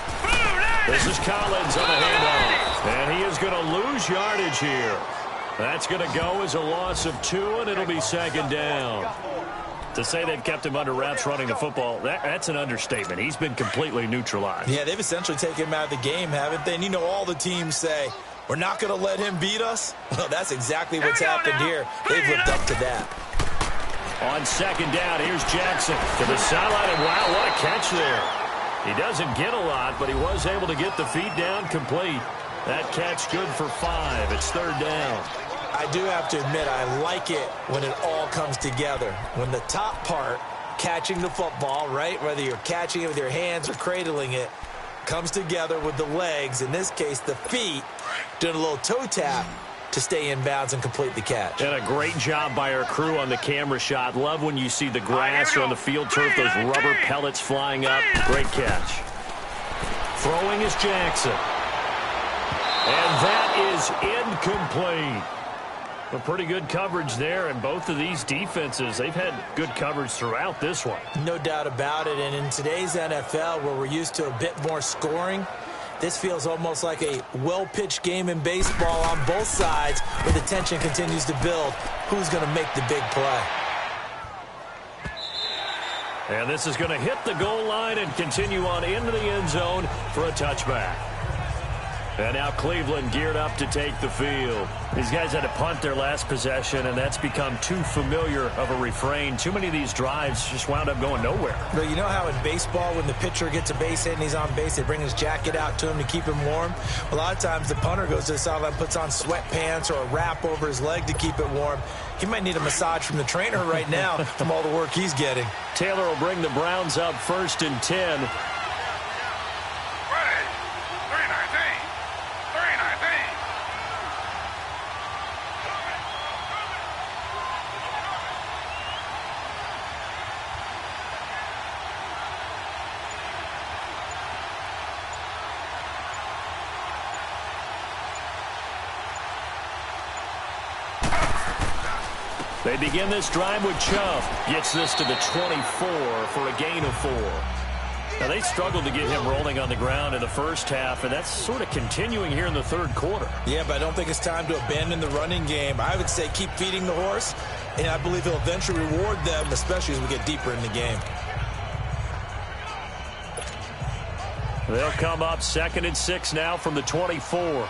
This is Collins on the handoff. And he is going to lose yardage here. That's going to go as a loss of 2, and it'll be 2nd down. To say they've kept him under wraps running the football, that's an understatement. He's been completely neutralized. Yeah, they've essentially taken him out of the game, haven't they? And you know all the teams say, we're not going to let him beat us. Well, that's exactly what's happened here. They've lived up to that. On 2nd down, here's Jackson to the sideline, and wow, what a catch there. He doesn't get a lot, but he was able to get the feet down complete. That catch good for 5. It's 3rd down. I do have to admit, I like it when it all comes together. When the top part, catching the football, right, whether you're catching it with your hands or cradling it, comes together with the legs, in this case the feet, doing a little toe tap to stay in bounds and complete the catch. And a great job by our crew on the camera shot. Love when you see the grass or on the field turf, those rubber pellets flying up. Great catch. Throwing is Jackson. And that is incomplete. A pretty good coverage there, and both of these defenses, they've had good coverage throughout this one. No doubt about it, and in today's NFL, where we're used to a bit more scoring, this feels almost like a well-pitched game in baseball on both sides, where the tension continues to build. Who's going to make the big play? And this is going to hit the goal line and continue on into the end zone for a touchback. And now Cleveland geared up to take the field. These guys had to punt their last possession, and that's become too familiar of a refrain. Too many of these drives just wound up going nowhere. But you know how in baseball, when the pitcher gets a base hit and he's on base, they bring his jacket out to him to keep him warm? A lot of times the punter goes to the sideline, puts on sweatpants or a wrap over his leg to keep it warm. He might need a massage from the trainer right now from all the work he's getting. Taylor will bring the Browns up 1st and 10. They begin this drive with Chubb. Gets this to the 24 for a gain of 4. Now, they struggled to get him rolling on the ground in the first half, and that's sort of continuing here in the third quarter. Yeah, but I don't think it's time to abandon the running game. I would say keep feeding the horse, and I believe he'll eventually reward them, especially as we get deeper in the game. They'll come up 2nd and 6 now from the 24.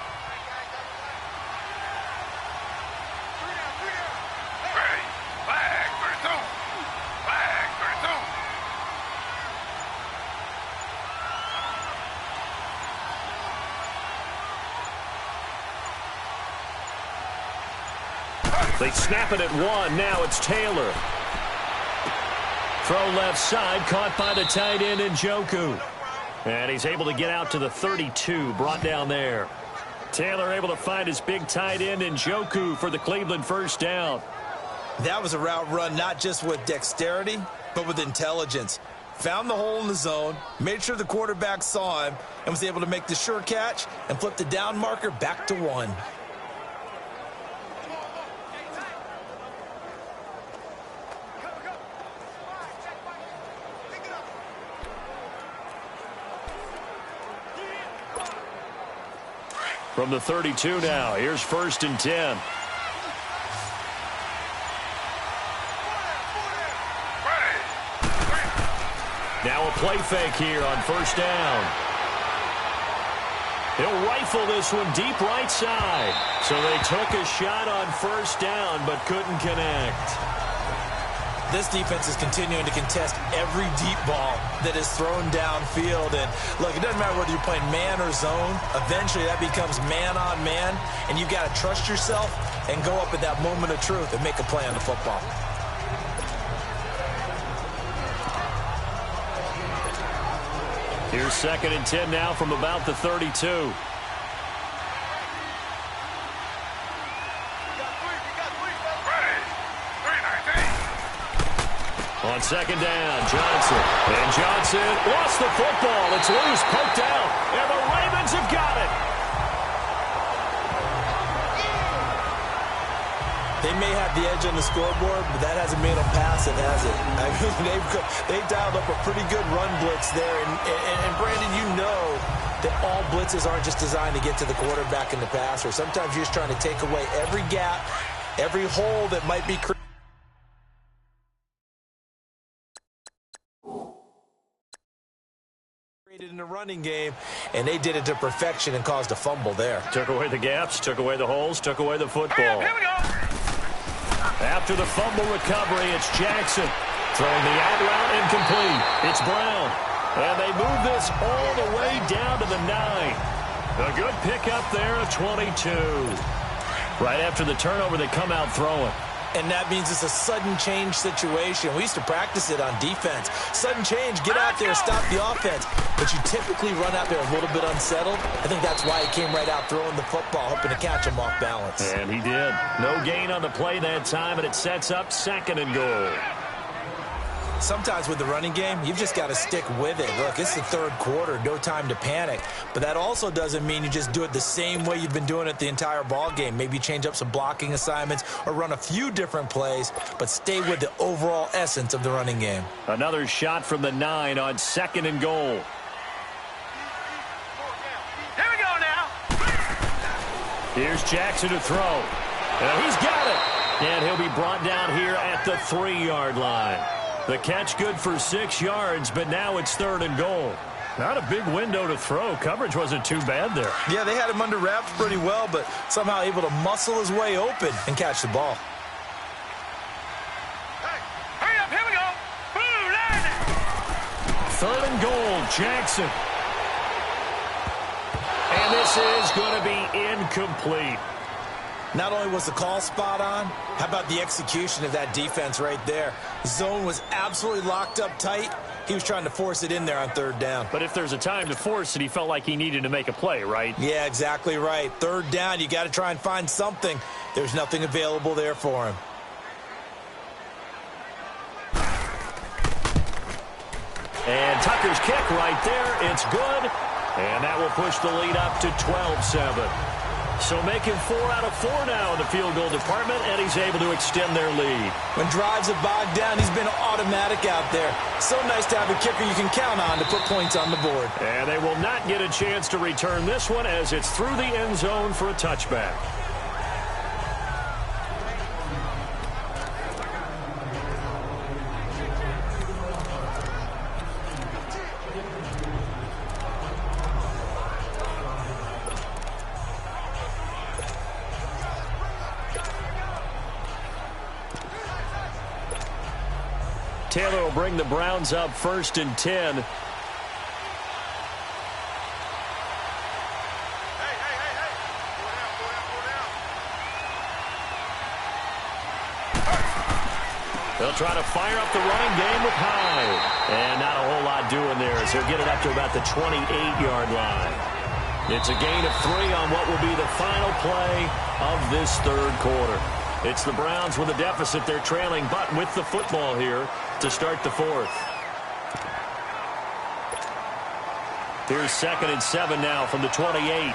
They snap it at 1. Now it's Taylor. Throw left side, caught by the tight end Njoku. And he's able to get out to the 32, brought down there. Taylor able to find his big tight end Njoku for the Cleveland first down. That was a route run not just with dexterity, but with intelligence. Found the hole in the zone, made sure the quarterback saw him, and was able to make the sure catch and flip the down marker back to 1. From the 32 now, here's 1st and 10. Now a play fake here on 1st down. He'll rifle this one deep right side. So they took a shot on 1st down but couldn't connect. This defense is continuing to contest every deep ball that is thrown downfield. And look, it doesn't matter whether you're playing man or zone. Eventually that becomes man on man, and you've got to trust yourself and go up at that moment of truth and make a play on the football. Here's 2nd and 10 now from about the 32. On 2nd down, Johnson. And Johnson lost the football. It's loose, poked out, and the Ravens have got it. They may have the edge on the scoreboard, but that hasn't made them passive, has it? I mean, they've dialed up a pretty good run blitz there. And Brandon, you know that all blitzes aren't just designed to get to the quarterback and the passer. Sometimes you're just trying to take away every gap, every hole that might be created in the running game, and they did it to perfection and caused a fumble there. Took away the gaps, took away the holes, took away the football. Here we go. After the fumble recovery, it's Jackson. Throwing the out route incomplete. It's Brown. And they move this all the way down to the 9. A good pickup there, a 22. Right after the turnover, they come out throwing. And that means it's a sudden change situation. We used to practice it on defense. Sudden change, get out there, stop the offense. But you typically run out there a little bit unsettled. I think that's why he came right out throwing the football, hoping to catch him off balance. And he did. No gain on the play that time, and it sets up 2nd and goal. Sometimes with the running game, you've just got to stick with it. Look, it's the third quarter, no time to panic. But that also doesn't mean you just do it the same way you've been doing it the entire ball game. Maybe change up some blocking assignments or run a few different plays, but stay with the overall essence of the running game. Another shot from the 9 on 2nd and goal. Here we go now. Here's Jackson to throw. And he's got it. And he'll be brought down here at the 3-yard line. The catch good for 6 yards, but now it's 3rd and goal. Not a big window to throw. Coverage wasn't too bad there. Yeah, they had him under wraps pretty well, but somehow able to muscle his way open and catch the ball. Hey, hurry up, here we go. Third and goal, Jackson. And this is going to be incomplete. Not only was the call spot on, how about the execution of that defense right there? The zone was absolutely locked up tight. He was trying to force it in there on third down. But if there's a time to force it, he felt like he needed to make a play, right? Yeah, exactly right. Third down, you got to try and find something. There's nothing available there for him. And Tucker's kick right there. It's good. And that will push the lead up to 12-7. So making 4 out of 4 now in the field goal department, and he's able to extend their lead. When drives have bogged down, he's been automatic out there. So nice to have a kicker you can count on to put points on the board. And they will not get a chance to return this one as it's through the end zone for a touchback. Taylor will bring the Browns up 1st and 10. They'll try to fire up the running game with Hyde. And not a whole lot doing there as he'll get it up to about the 28-yard line. It's a gain of 3 on what will be the final play of this third quarter. It's the Browns with a deficit. They're trailing, but with the football here to start the fourth. Here's 2nd and 7 now from the 28.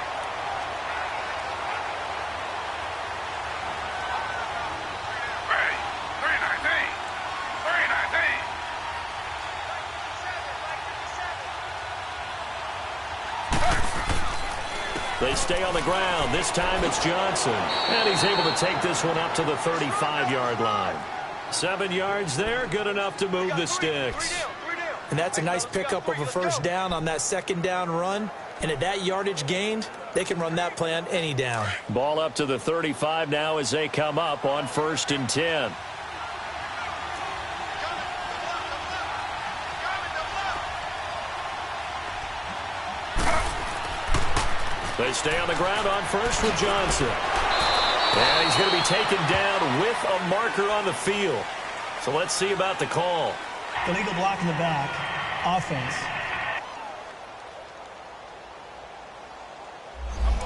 They stay on the ground. This time it's Johnson. And he's able to take this one up to the 35-yard line. 7 yards there, good enough to move the sticks. And that's a nice pickup of a first down on that second down run. And at that yardage gained, they can run that play on any down. Ball up to the 35 now as they come up on 1st and 10. They stay on the ground on first with Johnson. And he's going to be taken down with a marker on the field. So let's see about the call. Illegal block in the back. Offense.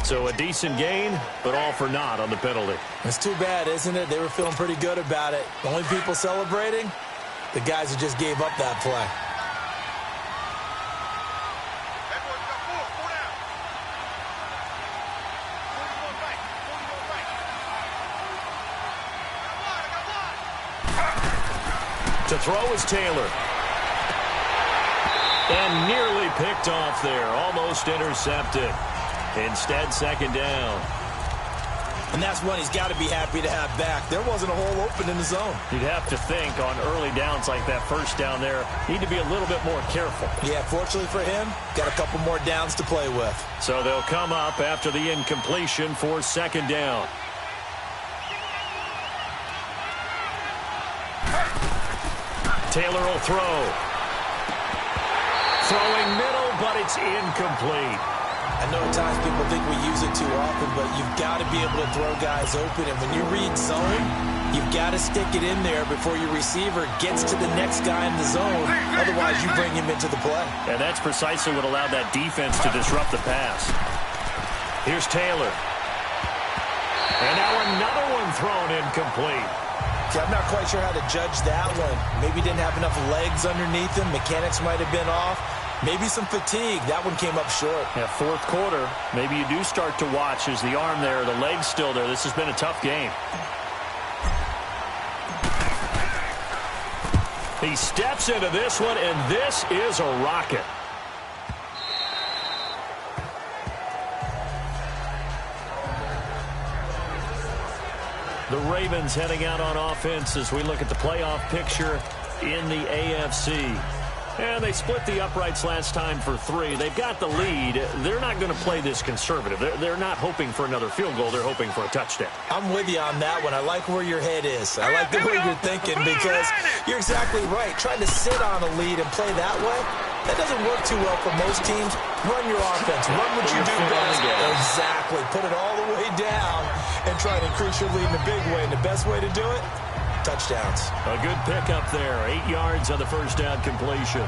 So a decent gain, but all for naught on the penalty. It's too bad, isn't it? They were feeling pretty good about it. The only people celebrating, the guys who just gave up that play. To throw is Taylor. And nearly picked off there. Almost intercepted. Instead, 2nd down. And that's one he's got to be happy to have back. There wasn't a hole open in the zone. You'd have to think on early downs like that first down there, need to be a little bit more careful. Yeah, fortunately for him, got a couple more downs to play with. So they'll come up after the incompletion for 2nd down. Taylor will throw. Throwing middle, but it's incomplete. I know at times people think we use it too often, but you've got to be able to throw guys open. And when you read zone, you've got to stick it in there before your receiver gets to the next guy in the zone. Otherwise, you bring him into the play. And that's precisely what allowed that defense to disrupt the pass. Here's Taylor. And now another one thrown incomplete. See, I'm not quite sure how to judge that one. Maybe didn't have enough legs underneath him. Mechanics might have been off. Maybe some fatigue. That one came up short. Yeah, fourth quarter. Maybe you do start to watch as the arm there, the leg's still there. This has been a tough game. He steps into this one, and this is a rocket. The Ravens heading out on offense as we look at the playoff picture in the AFC. And they split the uprights last time for 3. They've got the lead. They're not going to play this conservative. They're not hoping for another field goal. They're hoping for a touchdown. I'm with you on that one. I like where your head is. I like the way you're thinking because you're exactly right. Trying to sit on a lead and play that way, that doesn't work too well for most teams. Run your offense. Run what you do best. Exactly. Put it all the way down and try to increase your lead in a big way. And the best way to do it, touchdowns. A good pickup there. 8 yards on the first down completion.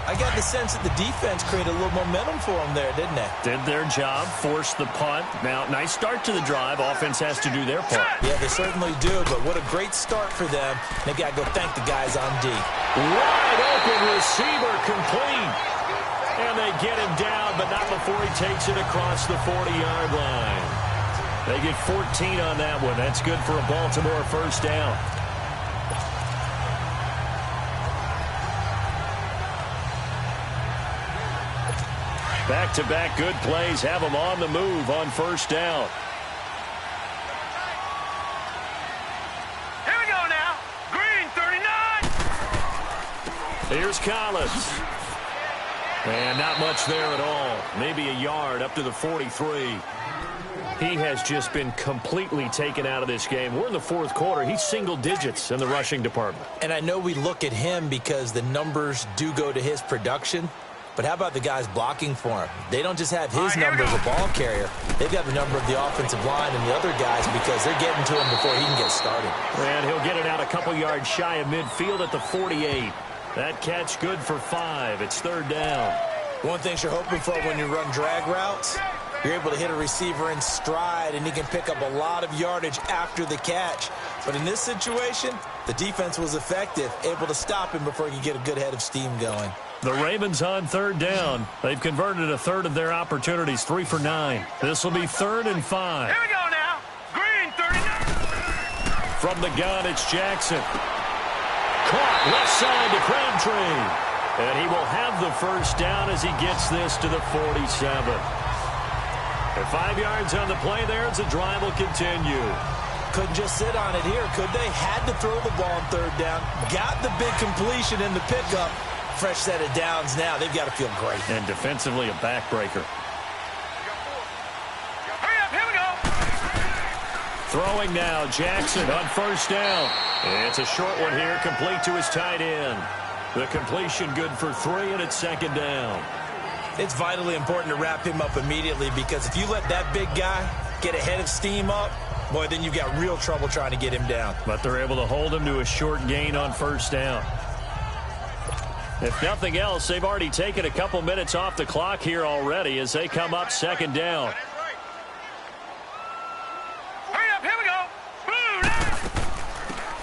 I got the sense that the defense created a little momentum for them there, didn't they? Did their job, forced the punt. Now, nice start to the drive. Offense has to do their part. Yeah, they certainly do, but what a great start for them. They've got to go thank the guys on D. Wide open receiver complete. And they get him down, but not before he takes it across the 40-yard line. They get 14 on that one. That's good for a Baltimore first down. Back-to-back good plays have them on the move on first down. Here we go now. Green 39. Here's Collins. And not much there at all. Maybe a yard up to the 43. He has just been completely taken out of this game. We're in the fourth quarter. He's single digits in the rushing department. And I know we look at him because the numbers do go to his production. But how about the guys blocking for him? They don't just have his number as a ball carrier. They've got the number of the offensive line and the other guys because they're getting to him before he can get started. And he'll get it out a couple yards shy of midfield at the 48. That catch good for 5. It's third down. One thing you're hoping for when you run drag routes, you're able to hit a receiver in stride, and he can pick up a lot of yardage after the catch. But in this situation, the defense was effective, able to stop him before he could get a good head of steam going. The Ravens on third down. They've converted a third of their opportunities, 3 for 9. This will be 3rd and 5. Here we go now. Green 39. From the gun, it's Jackson. Caught left side to Crabtree. And he will have the first down as he gets this to the 47. And 5 yards on the play there as the drive will continue. Couldn't just sit on it here, could they? Had to throw the ball on third down. Got the big completion in the pickup. Fresh set of downs now. They've got to feel great. And defensively, a backbreaker. Hurry up, here we go. Throwing now, Jackson on first down. It's a short one here, complete to his tight end. The completion good for 3, and it's second down. It's vitally important to wrap him up immediately because if you let that big guy get a head of steam up, boy, then you've got real trouble trying to get him down. But they're able to hold him to a short gain on first down. If nothing else, they've already taken a couple minutes off the clock here already as they come up second down. Hurry up, here we go.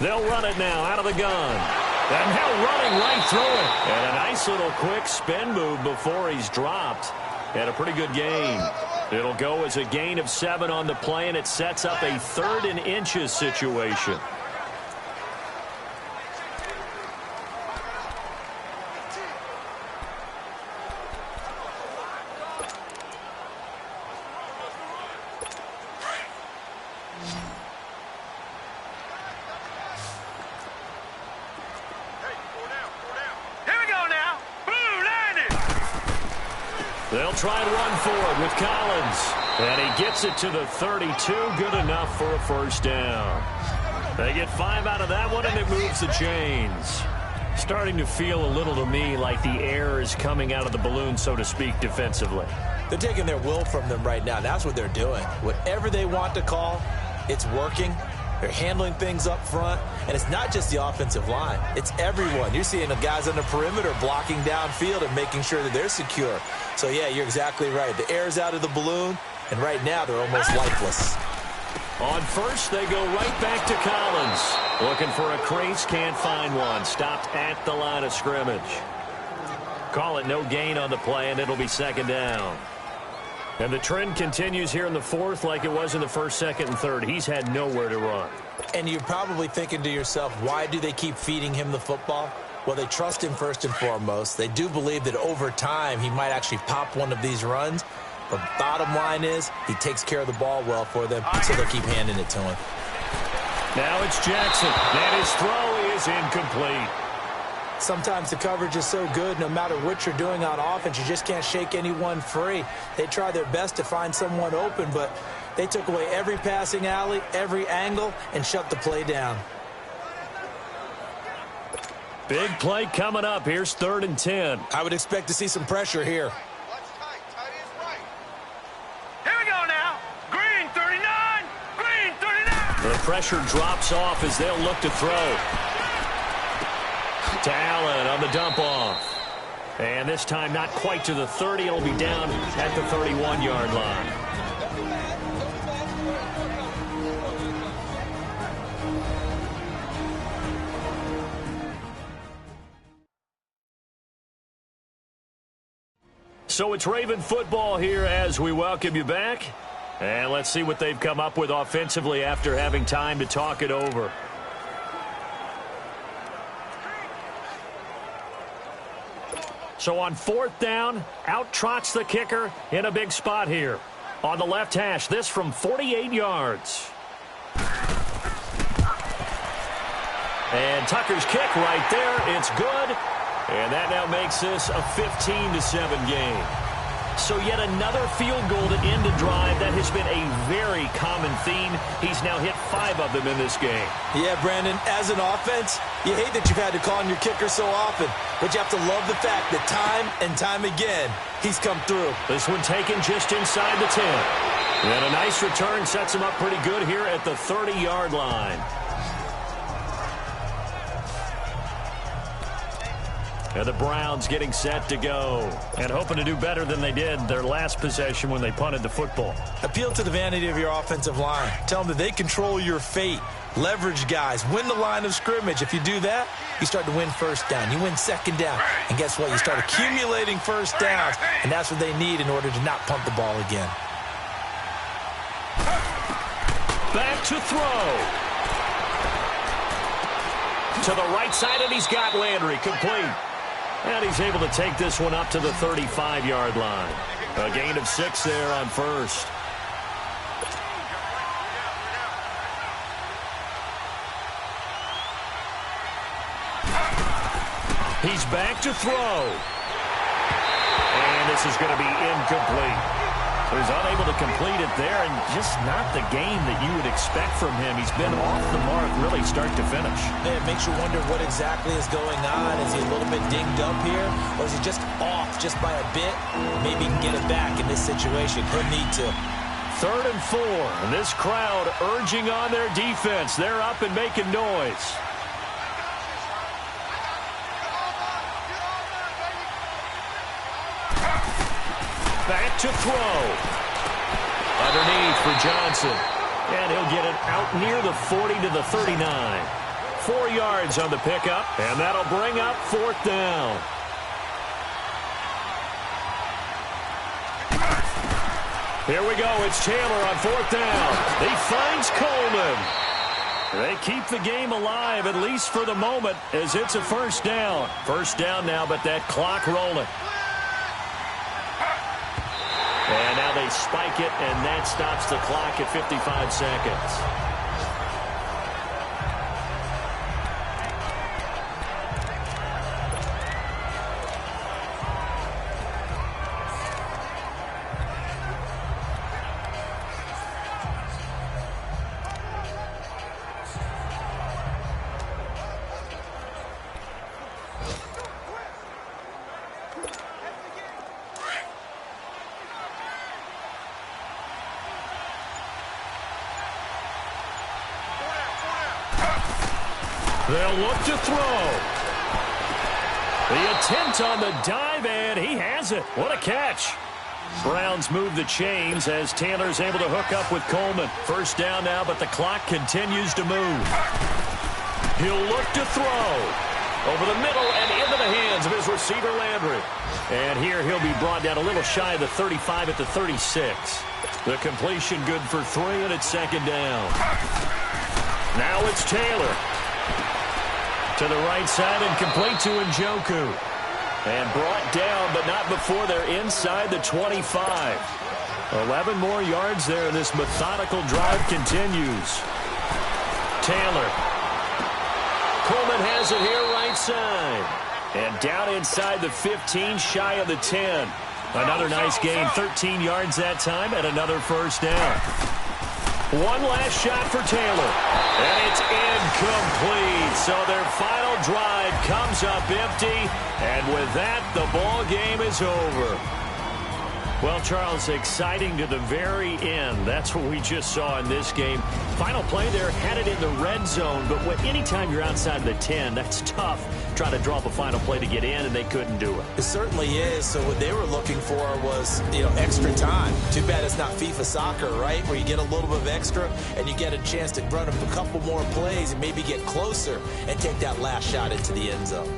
Blue, They'll run it now out of the gun. And now running right through it. And a nice little quick spin move before he's dropped. And a pretty good gain. It'll go as a gain of 7 on the play, and it sets up a 3rd and inches situation. They'll try and run for it with Collins. And he gets it to the 32. Good enough for a first down. They get 5 out of that one, and it moves the chains. Starting to feel a little to me like the air is coming out of the balloon, so to speak, defensively. They're taking their will from them right now. That's what they're doing. Whatever they want to call, it's working. They're handling things up front, and it's not just the offensive line. It's everyone. You're seeing the guys on the perimeter blocking downfield and making sure that they're secure. So, yeah, you're exactly right. The air's out of the balloon, and right now they're almost lifeless. On first, they go right back to Collins. Looking for a crease, can't find one. Stopped at the line of scrimmage. Call it no gain on the play, and it'll be second down. And the trend continues here in the fourth like it was in the first, second, and third. He's had nowhere to run. And you're probably thinking to yourself, why do they keep feeding him the football? Well, they trust him first and foremost. They do believe that over time he might actually pop one of these runs. But bottom line is he takes care of the ball well for them, so they'll keep handing it to him. Now it's Jackson. And his throw is incomplete. Sometimes the coverage is so good, no matter what you're doing on offense, you just can't shake anyone free. They try their best to find someone open, but they took away every passing alley, every angle, and shut the play down. Big play coming up. Here's 3rd and 10. I would expect to see some pressure here. Here we go now. Green 39. Green 39. The pressure drops off as they'll look to throw. To Allen on the dump off. And this time not quite to the 30. It'll be down at the 31-yard line. So it's Raven football here as we welcome you back. And let's see what they've come up with offensively after having time to talk it over. So on 4th down, out trots the kicker in a big spot here. On the left hash, this from 48 yards. And Tucker's kick right there. It's good. And that now makes this a 15-7 game. So yet another field goal to end a drive. That has been a very common theme. He's now hit 5 of them in this game. Yeah, Brandon, as an offense, you hate that you've had to call on your kicker so often, but you have to love the fact that time and time again, he's come through. This one taken just inside the 10. And a nice return sets him up pretty good here at the 30-yard line. And the Browns getting set to go and hoping to do better than they did their last possession when they punted the football. Appeal to the vanity of your offensive line. Tell them that they control your fate. Leverage guys. Win the line of scrimmage. If you do that, you start to win 1st down. You win 2nd down. And guess what? You start accumulating 1st downs. And that's what they need in order to not punt the ball again. Back to throw. To the right side, and he's got Landry complete. And he's able to take this one up to the 35-yard line. A gain of 6 there on 1st. He's back to throw. And this is going to be incomplete. He's unable to complete it there, and just not the game that you would expect from him. He's been off the mark really start to finish. Man, it makes you wonder what exactly is going on. Is he a little bit dinged up here, or is he just off just by a bit? Maybe he can get it back in this situation. He'll need to. 3rd and 4. And this crowd urging on their defense. They're up and making noise. Back to throw. Underneath for Johnson. And he'll get it out near the 40 to the 39. 4 yards on the pickup, and that'll bring up 4th down. Here we go. It's Taylor on 4th down. He finds Coleman. They keep the game alive, at least for the moment, as it's a 1st down. 1st down now, but that clock rolling. And now they spike it, and that stops the clock at 55 seconds. They'll look to throw. The attempt on the dive, and he has it. What a catch. Browns move the chains as Taylor's able to hook up with Coleman. 1st down now, but the clock continues to move. He'll look to throw. Over the middle and into the hands of his receiver, Landry. And here he'll be brought down a little shy of the 35 at the 36. The completion good for 3, and it's 2nd down. Now it's Taylor. To the right side and complete to Njoku. And brought down, but not before they're inside the 25. 11 more yards there. This methodical drive continues. Taylor. Coleman has it here right side. And down inside the 15, shy of the 10. Another nice gain, 13 yards that time, and another first down. One last shot for Taylor, and it's incomplete. So their final drive comes up empty, and with that, the ball game is over. Well, Charles, exciting to the very end. That's what we just saw in this game. Final play there, had it in the red zone, but anytime you're outside of the 10, that's tough. Trying to draw up a final play to get in, and they couldn't do it. It certainly is. So what they were looking for was, extra time. Too bad it's not FIFA soccer, right, where you get a little bit of extra, and you get a chance to run up a couple more plays and maybe get closer and take that last shot into the end zone.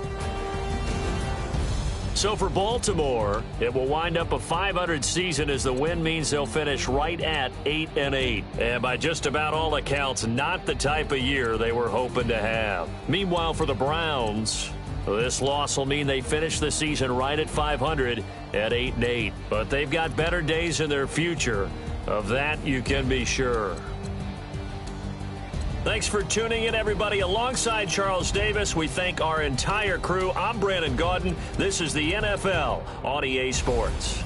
So for Baltimore, it will wind up a .500 season as the win means they'll finish right at 8-8. And by just about all accounts, not the type of year they were hoping to have. Meanwhile, for the Browns, this loss will mean they finish the season right at .500 at 8-8. But they've got better days in their future. Of that, you can be sure. Thanks for tuning in, everybody. Alongside Charles Davis, we thank our entire crew. I'm Brandon Gaudin. This is the NFL on EA Sports.